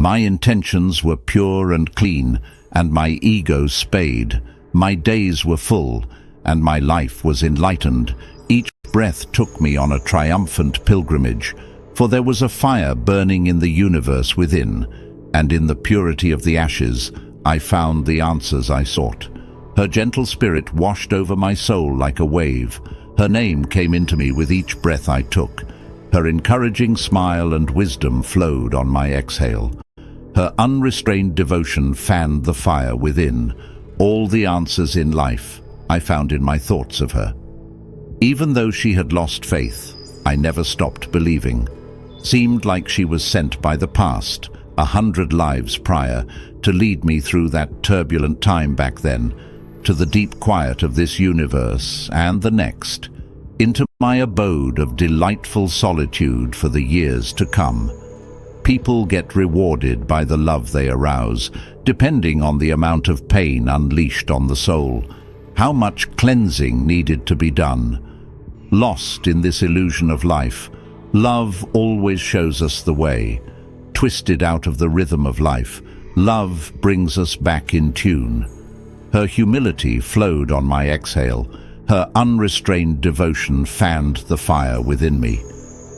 My intentions were pure and clean, and my ego spayed. My days were full, and my life was enlightened. Each breath took me on a triumphant pilgrimage, for there was a fire burning in the universe within, and in the purity of the ashes I found the answers I sought. Her gentle spirit washed over my soul like a wave. Her name came into me with each breath I took. Her encouraging smile and wisdom flowed on my exhale. Her unrestrained devotion fanned the fire within. All the answers in life I found in my thoughts of her. Even though she had lost faith, I never stopped believing. Seemed like she was sent by the past, 100 lives prior, to lead me through that turbulent time back then, to the deep quiet of this universe and the next, into my abode of delightful solitude for the years to come. People get rewarded by the love they arouse, depending on the amount of pain unleashed on the soul, how much cleansing needed to be done. Lost in this illusion of life, love always shows us the way. Twisted out of the rhythm of life, love brings us back in tune. Her humility flowed on my exhale. Her unrestrained devotion fanned the fire within me.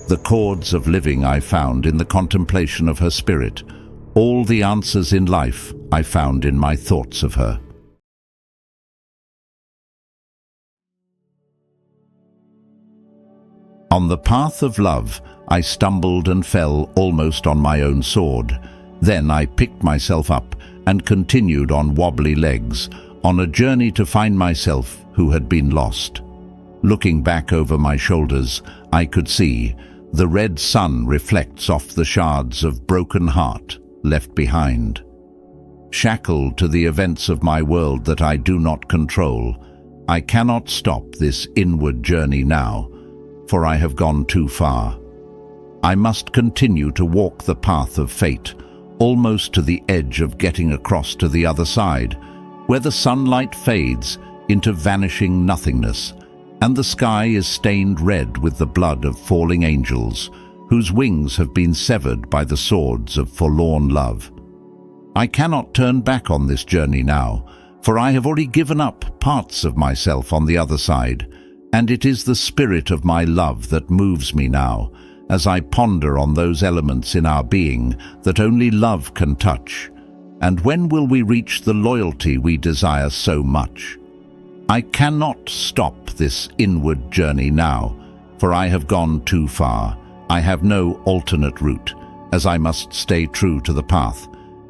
The chords of living I found in the contemplation of her spirit. All the answers in life I found in my thoughts of her. On the path of love, I stumbled and fell almost on my own sword. Then I picked myself up and continued on wobbly legs, on a journey to find myself who had been lost. Looking back over my shoulders, I could see the red sun reflects off the shards of broken heart left behind. Shackled to the events of my world that I do not control, I cannot stop this inward journey now, for I have gone too far. I must continue to walk the path of fate, almost to the edge of getting across to the other side, where the sunlight fades into vanishing nothingness, and the sky is stained red with the blood of falling angels, whose wings have been severed by the swords of forlorn love. I cannot turn back on this journey now, for I have already given up parts of myself on the other side, and it is the spirit of my love that moves me now, as I ponder on those elements in our being that only love can touch. And when will we reach the loyalty we desire so much? I cannot stop this inward journey now, for I have gone too far. I have no alternate route, as I must stay true to the path.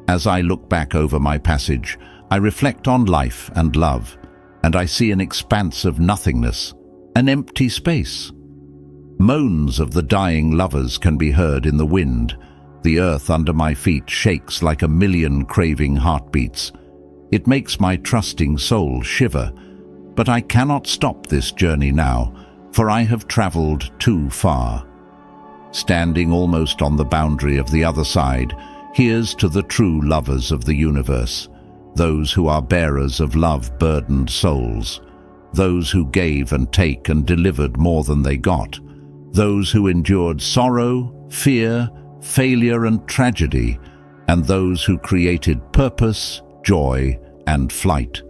As I look back over my passage, I reflect on life and love, and I see an expanse of nothingness, an empty space. Moans of the dying lovers can be heard in the wind. The earth under my feet shakes like a million craving heartbeats. It makes my trusting soul shiver. But I cannot stop this journey now, for I have traveled too far. Standing almost on the boundary of the other side, here's to the true lovers of the universe, those who are bearers of love-burdened souls, those who gave and take and delivered more than they got, those who endured sorrow, fear, failure and tragedy, and those who created purpose, joy, and flight.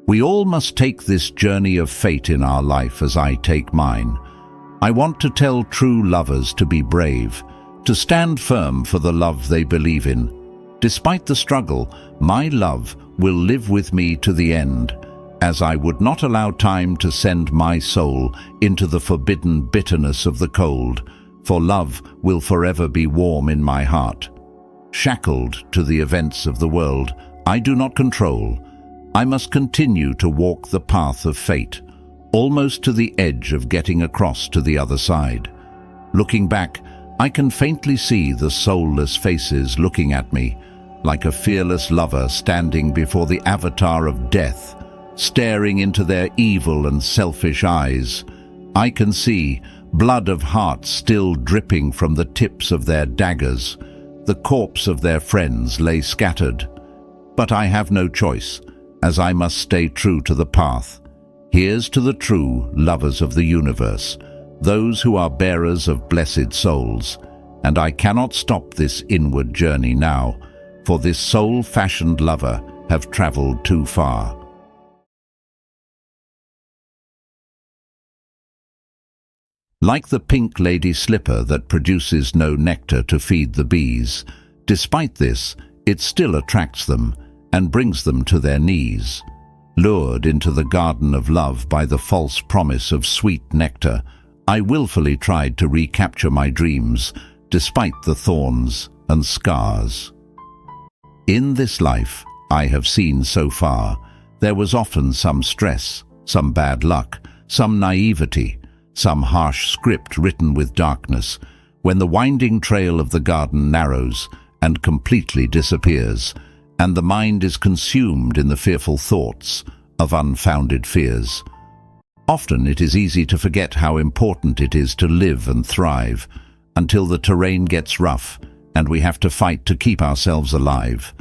We all must take this journey of fate in our life as I take mine. I want to tell true lovers to be brave, to stand firm for the love they believe in. Despite the struggle, my love will live with me to the end, as I would not allow time to send my soul into the forbidden bitterness of the cold, for love will forever be warm in my heart. Shackled to the events of the world I do not control, I must continue to walk the path of fate, almost to the edge of getting across to the other side. Looking back, I can faintly see the soulless faces looking at me, like a fearless lover standing before the avatar of death, staring into their evil and selfish eyes. I can see blood of hearts still dripping from the tips of their daggers. The corpse of their friends lay scattered. But I have no choice, as I must stay true to the path. Here's to the true lovers of the universe, those who are bearers of blessed souls. and I cannot stop this inward journey now, for this soul-fashioned lover have travelled too far. Like the pink lady slipper that produces no nectar to feed the bees, despite this, it still attracts them and brings them to their knees. Lured into the garden of love by the false promise of sweet nectar, I willfully tried to recapture my dreams, despite the thorns and scars. In this life I have seen so far, there was often some stress, some bad luck, some naivety, some harsh script written with darkness, when the winding trail of the garden narrows and completely disappears, and the mind is consumed in the fearful thoughts of unfounded fears. Often it is easy to forget how important it is to live and thrive, until the terrain gets rough and we have to fight to keep ourselves alive.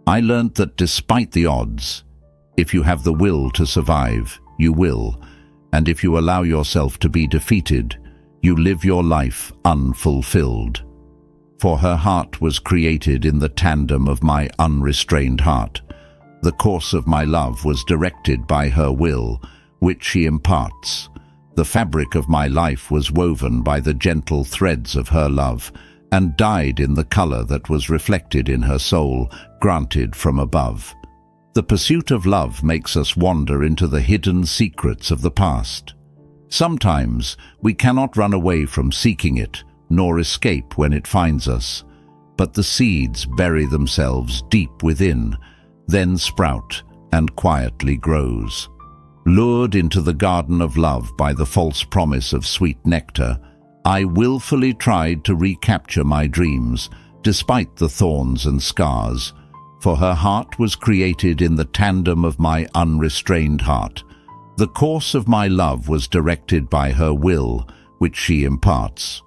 I learnt that despite the odds, if you have the will to survive, you will, and if you allow yourself to be defeated, you live your life unfulfilled. For her heart was created in the tandem of my unrestrained heart. The course of my love was directed by her will, which she imparts. The fabric of my life was woven by the gentle threads of her love, and dyed in the color that was reflected in her soul, granted from above. The pursuit of love makes us wander into the hidden secrets of the past. Sometimes we cannot run away from seeking it, nor escape when it finds us, but the seeds bury themselves deep within, then sprout and quietly grows. Lured into the garden of love by the false promise of sweet nectar, I willfully tried to recapture my dreams, despite the thorns and scars, for her heart was created in the tandem of my unrestrained heart. The course of my love was directed by her will, which she imparts.